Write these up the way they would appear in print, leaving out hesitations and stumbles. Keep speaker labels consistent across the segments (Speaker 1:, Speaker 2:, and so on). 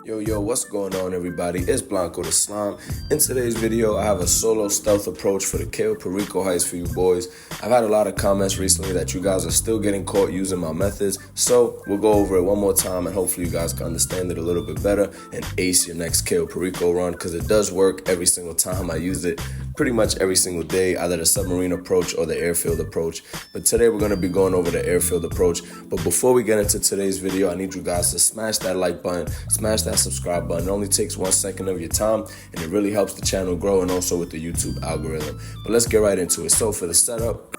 Speaker 1: Yo, what's going on, everybody? It's Blanco the Slime. In today's video, I have a solo stealth approach for the Cayo Perico Heist for you boys. I've had a lot of comments recently that you guys are still getting caught using my methods, so we'll go over it one more time and hopefully you guys can understand it a little bit better and ace your next Cayo Perico run, because it does work every single time I use it, pretty much every single day, either the submarine approach or the airfield approach. But today we're going to be going over the airfield approach. But before we get into today's video, I need you guys to smash that like button, smash that subscribe button. It only takes 1 second of your time and it really helps the channel grow and also with the YouTube algorithm. But let's get right into it. So for the setup,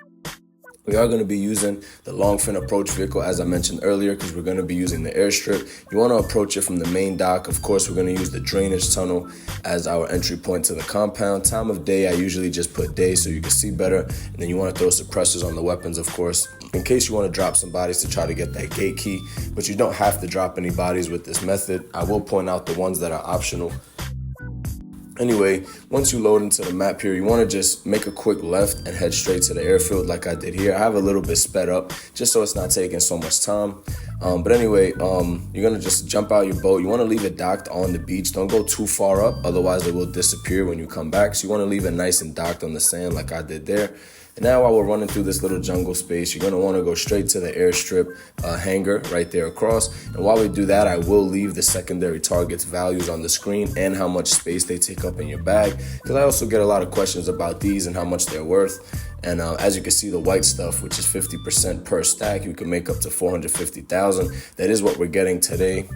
Speaker 1: we are going to be using the long fin approach vehicle, as I mentioned earlier, because we're going to be using the airstrip. You want to approach it from the main dock. Of course, we're going to use the drainage tunnel as our entry point to the compound. Time of day, I usually just put day so you can see better. And then you want to throw suppressors on the weapons, of course, in case you want to drop some bodies to try to get that gate key. But you don't have to drop any bodies with this method. I will point out the ones that are optional. Anyway, once you load into the map here, you want to just make a quick left and head straight to the airfield like I did here. I have a little bit sped up just so it's not taking so much time. But anyway, you're going to just jump out your boat. You want to leave it docked on the beach. Don't go too far up, otherwise it will disappear when you come back. So you want to leave it nice and docked on the sand like I did there. And now while we're running through this little jungle space, you're going to want to go straight to the airstrip hangar right there across. And while we do that, I will leave the secondary targets values on the screen and how much space they take up in your bag, because I also get a lot of questions about these and how much they're worth. And as you can see, the white stuff, which is 50% per stack, you can make up to 450,000. That is what we're getting today.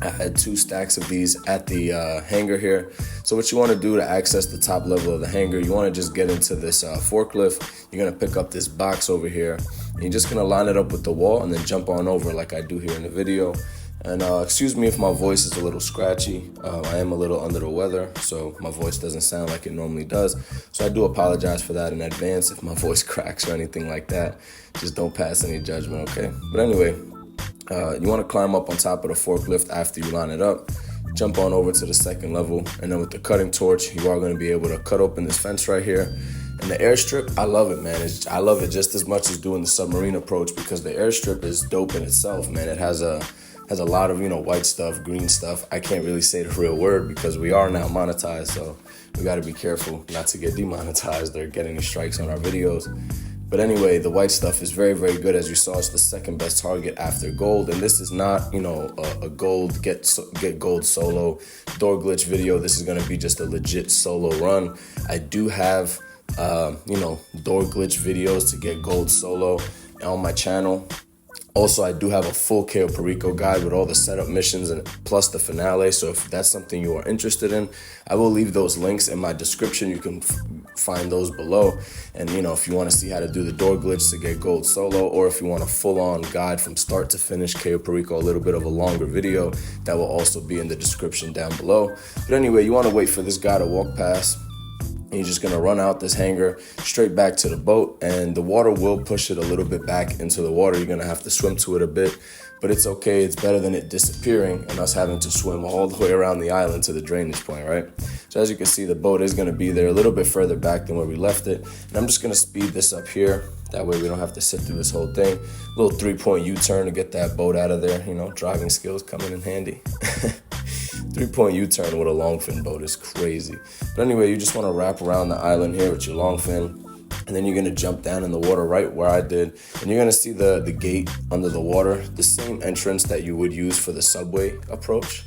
Speaker 1: I had 2 stacks of these at the hangar here. So what you want to do to access the top level of the hangar, you want to just get into this forklift. You're going to pick up this box over here. And you're just going to line it up with the wall and then jump on over like I do here in the video. And excuse me if my voice is a little scratchy. I am a little under the weather, so my voice doesn't sound like it normally does. So I do apologize for that in advance if my voice cracks or anything like that. Just don't pass any judgment, okay? But anyway, you want to climb up on top of the forklift after you line it up, jump on over to the second level, and then with the cutting torch, you are going to be able to cut open this fence right here. And the airstrip, I love it, man. I love it just as much as doing the submarine approach, because the airstrip is dope in itself, man. It has a lot of, white stuff, green stuff. I can't really say the real word because we are now monetized, so we got to be careful not to get demonetized or get any strikes on our videos. But anyway, the white stuff is very, very good. As you saw, it's the second best target after gold. And this is not, a gold get gold solo door glitch video. This is going to be just a legit solo run. I do have, door glitch videos to get gold solo on my channel. Also, I do have a full Cayo Perico guide with all the setup missions and plus the finale. So if that's something you are interested in, I will leave those links in my description. You can find those below. And, if you want to see how to do the door glitch to get gold solo, or if you want a full-on guide from start to finish Cayo Perico, a little bit of a longer video, that will also be in the description down below. But anyway, you want to wait for this guy to walk past. And you're just going to run out this hangar straight back to the boat, and the water will push it a little bit back into the water. You're going to have to swim to it a bit, but it's okay. It's better than it disappearing and us having to swim all the way around the island to the drainage point, right? So as you can see, the boat is going to be there a little bit further back than where we left it. And I'm just going to speed this up here. That way we don't have to sit through this whole thing. Little 3-point U-turn to get that boat out of there. Driving skills coming in handy. 3-point U-turn with a long fin boat is crazy. But anyway, you just want to wrap around the island here with your long fin, and then you're going to jump down in the water right where I did, and you're going to see the gate under the water, the same entrance that you would use for the subway approach.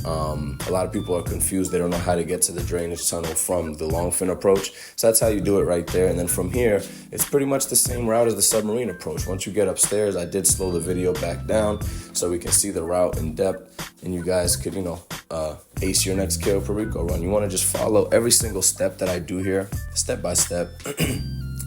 Speaker 1: A lot of people are confused. They don't know how to get to the drainage tunnel from the long fin approach. So that's how you do it right there. And then from here, it's pretty much the same route as the submarine approach. Once you get upstairs, I did slow the video back down so we can see the route in depth, and you guys could, ace your next Cayo Perico run. You want to just follow every single step that I do here, step by step.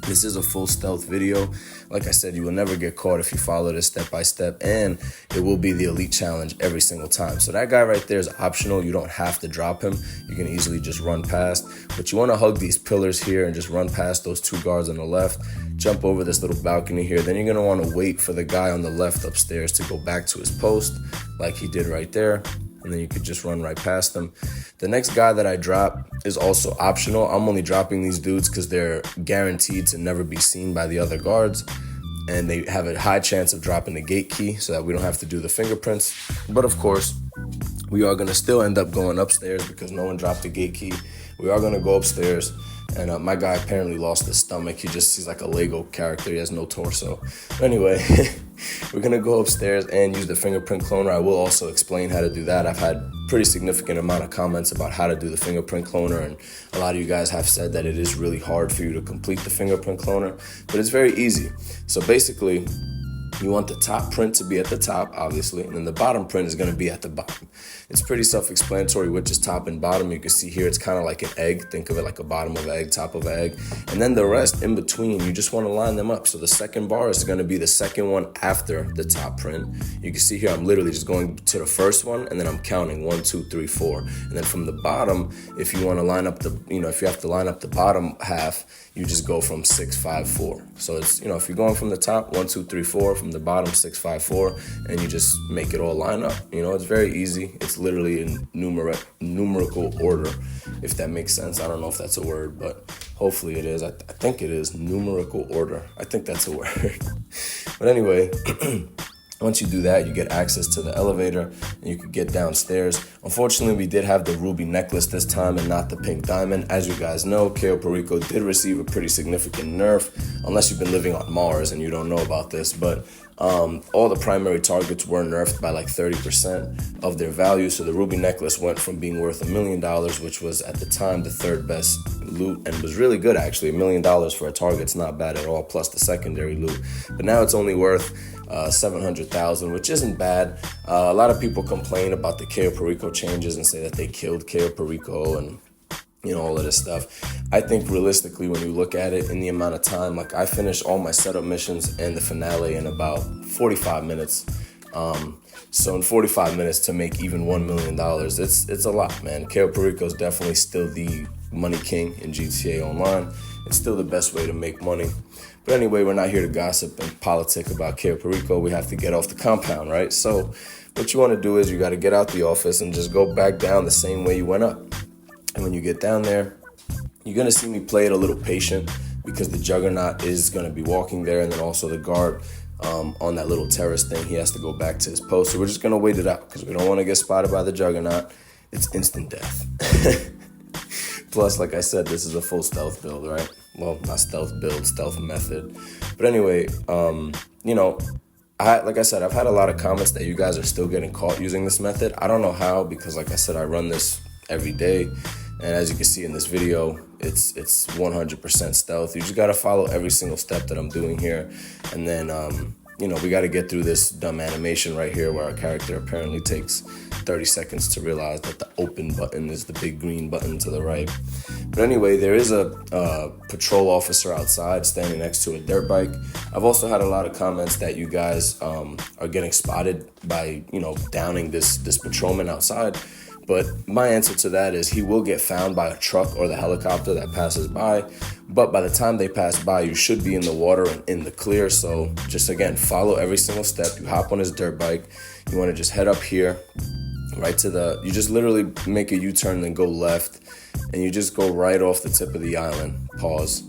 Speaker 1: This is a full stealth video. Like I said, you will never get caught if you follow this step by step, and it will be the elite challenge every single time. So that guy right there is optional. You don't have to drop him. You can easily just run past, but you want to hug these pillars here and just run past those 2 guards on the left, jump over this little balcony here. Then you're going to want to wait for the guy on the left upstairs to go back to his post like he did right there. And then you could just run right past them. The next guy that I drop is also optional. I'm only dropping these dudes because they're guaranteed to never be seen by the other guards. And they have a high chance of dropping the gate key so that we don't have to do the fingerprints. But of course, We are going to still end up going upstairs because no one dropped the gate key. We are going to go upstairs. And my guy apparently lost his stomach. He's like a Lego character. He has no torso. But anyway, we're going to go upstairs and use the fingerprint cloner. I will also explain how to do that. I've had pretty significant amount of comments about how to do the fingerprint cloner. And a lot of you guys have said that it is really hard for you to complete the fingerprint cloner. But it's very easy. So basically, you want the top print to be at the top, obviously, and then the bottom print is going to be at the bottom. It's pretty self-explanatory which is top and bottom. You can see here it's kind of like an egg. Think of it like a bottom of an egg, top of an egg. And then the rest in between, you just want to line them up. So the second bar is going to be the second one after the top print. You can see here I'm literally just going to the first one, and then I'm counting 1, 2, 3, 4. And then from the bottom, if you want to line up if you have to line up the bottom half, you just go from 6, 5, 4. So it's, if you're going from the top, 1, 2, 3, 4, from the bottom, 6, 5, 4, and you just make it all line up. It's very easy. It's literally in numerical order, if that makes sense. I don't know if that's a word, but hopefully it is. I think it is numerical order. I think that's a word. But anyway, once you do that, you get access to the elevator and you can get downstairs. Unfortunately, we did have the ruby necklace this time and not the pink diamond. As you guys know, Cayo Perico did receive a pretty significant nerf, unless you've been living on Mars and you don't know about this. But all the primary targets were nerfed by like 30% of their value. So the ruby necklace went from being worth $1 million, which was at the time the third best loot and was really good actually. $1 million for a target's not bad at all, plus the secondary loot. But now it's only worth $700,000, which isn't bad. A lot of people complain about the Cayo Perico changes and say that they killed Cayo Perico and all of this stuff. I think realistically, when you look at it in the amount of time, like I finished all my setup missions and the finale in about 45 minutes. So in 45 minutes to make even $1 million, it's a lot, man. Cayo Perico is definitely still the money king in GTA Online. It's still the best way to make money. But anyway, we're not here to gossip and politic about Cayo Perico. We have to get off the compound, right? So what you want to do is you got to get out the office and just go back down the same way you went up. And when you get down there, you're going to see me play it a little patient because the Juggernaut is going to be walking there. And then also the guard on that little terrace thing, he has to go back to his post. So we're just going to wait it out because we don't want to get spotted by the Juggernaut. It's instant death. Plus, like I said, this is a full stealth build, right? Well, not stealth build, stealth method. But anyway, like I said, I've had a lot of comments that you guys are still getting caught using this method. I don't know how, because like I said, I run this every day. And as you can see in this video, it's 100% stealth. You just got to follow every single step that I'm doing here. And then, we got to get through this dumb animation right here where our character apparently takes 30 seconds to realize that the open button is the big green button to the right. But anyway, there is a patrol officer outside standing next to a dirt bike. I've also had a lot of comments that you guys are getting spotted by, downing this patrolman outside. But my answer to that is he will get found by a truck or the helicopter that passes by. But by the time they pass by, you should be in the water and in the clear. So just, again, follow every single step. You hop on his dirt bike. You want to just head up here, right to you just literally make a U-turn and then go left. And you just go right off the tip of the island. Pause.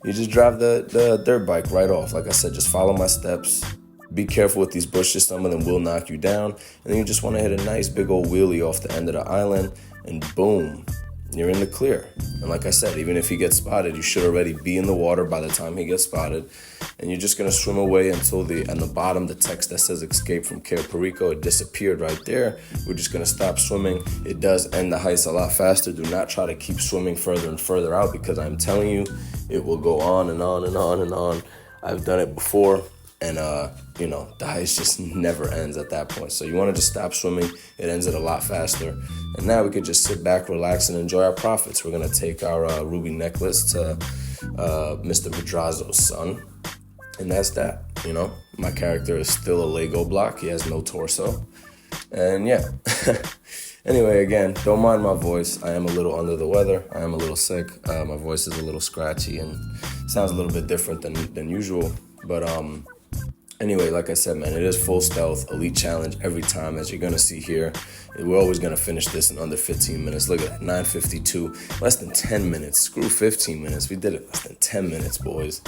Speaker 1: You just drive the dirt bike right off. Like I said, just follow my steps. Be careful with these bushes. Some of them will knock you down. And then you just want to hit a nice big old wheelie off the end of the island. And boom, you're in the clear. And like I said, even if he gets spotted, you should already be in the water by the time he gets spotted. And you're just going to swim away until on the bottom, the text that says escape from Cayo Perico, it disappeared right there. We're just going to stop swimming. It does end the heist a lot faster. Do not try to keep swimming further and further out because I'm telling you, it will go on and on and on and on. I've done it before. And, the heist just never ends at that point. So you want to just stop swimming. It ends it a lot faster. And now we could just sit back, relax, and enjoy our profits. We're going to take our ruby necklace to Mr. Madrazo's son. And that's that, My character is still a Lego block. He has no torso. And, yeah. Anyway, again, don't mind my voice. I am a little under the weather. I am a little sick. My voice is a little scratchy and sounds a little bit different than usual. But, Anyway, like I said, man, it is full stealth, elite challenge every time, as you're going to see here. We're always going to finish this in under 15 minutes. Look at that, 9:52, less than 10 minutes. Screw 15 minutes. We did it less than 10 minutes, boys.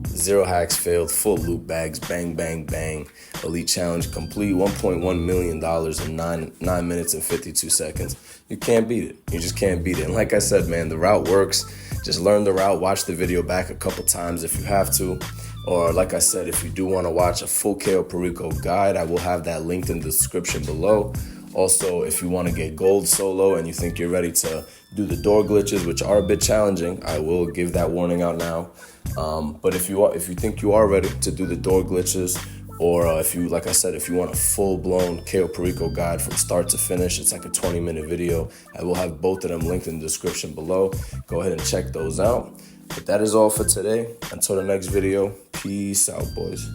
Speaker 1: 0 hacks failed, full loot bags, bang, bang, bang. Elite challenge complete, $1.1 million in 9 minutes and 52 seconds. You can't beat it. You just can't beat it. And like I said, man, the route works. Just learn the route, watch the video back a couple times if you have to. Or like I said, if you do want to watch a full Cayo Perico guide, I will have that linked in the description below. Also, if you want to get gold solo and you think you're ready to do the door glitches, which are a bit challenging, I will give that warning out now. But if you think you are ready to do the door glitches, or like I said, if you want a full-blown Cayo Perico guide from start to finish, it's like a 20-minute video. I will have both of them linked in the description below. Go ahead and check those out. But that is all for today. Until the next video, peace out, boys.